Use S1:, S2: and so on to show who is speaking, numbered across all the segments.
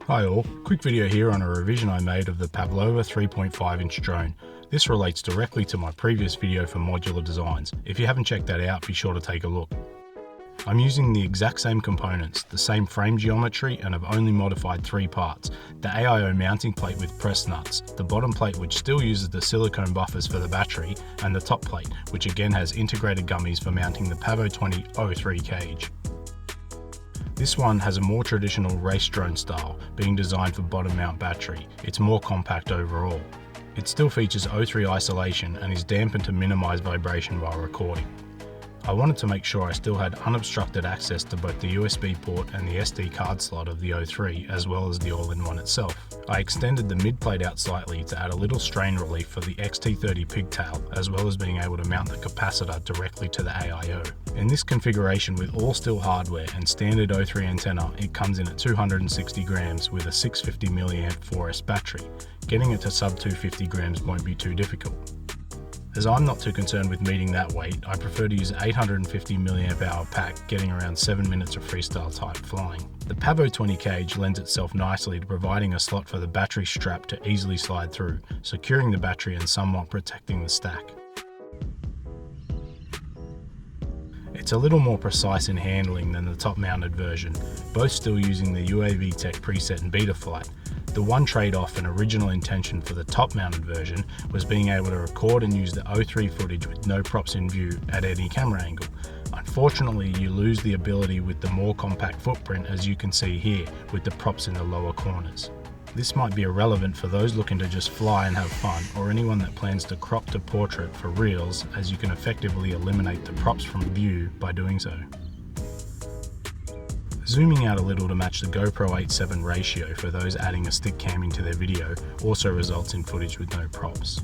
S1: Hi all, quick video here on a revision I made of the Pavlova 3.5 inch drone. This relates directly to my previous video for modular designs. If you haven't checked that out, be sure to take a look. I'm using the exact same components, the same frame geometry, and I've only modified 3 parts. The AIO mounting plate with press nuts, the bottom plate which still uses the silicone buffers for the battery, and the top plate, which again has integrated gummies for mounting the Pavo20 O3 cage. This one has a more traditional race drone style, being designed for bottom mount battery. It's more compact overall. It still features O3 isolation and is dampened to minimize vibration while recording. I wanted to make sure I still had unobstructed access to both the USB port and the SD card slot of the O3, as well as the all-in-one itself. I extended the mid plate out slightly to add a little strain relief for the XT30 pigtail, as well as being able to mount the capacitor directly to the AIO. In this configuration with all steel hardware and standard O3 antenna, it comes in at 260 grams with a 650 mAh 4S battery. Getting it to sub 250 grams won't be too difficult. As I'm not too concerned with meeting that weight, I prefer to use an 850 mAh pack, getting around 7 minutes of freestyle type flying. The Pavo20 cage lends itself nicely to providing a slot for the battery strap to easily slide through, securing the battery and somewhat protecting the stack. It's a little more precise in handling than the top mounted version, both still using the DJI VTX preset and Betaflight. The one trade-off and original intention for the top mounted version was being able to record and use the O3 footage with no props in view at any camera angle. Unfortunately, you lose the ability with the more compact footprint, as you can see here, with the props in the lower corners. This might be irrelevant for those looking to just fly and have fun, or anyone that plans to crop to portrait for reels, as you can effectively eliminate the props from view by doing so. Zooming out a little to match the GoPro 8:7 ratio for those adding a stick cam into their video also results in footage with no props.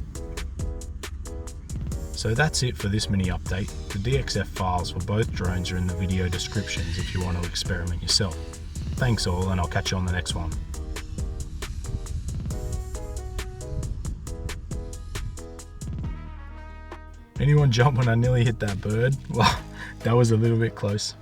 S1: So that's it for this mini update. The DXF files for both drones are in the video descriptions if you want to experiment yourself. Thanks all, and I'll catch you on the next one. Anyone jump when I nearly hit that bird? Well, that was a little bit close.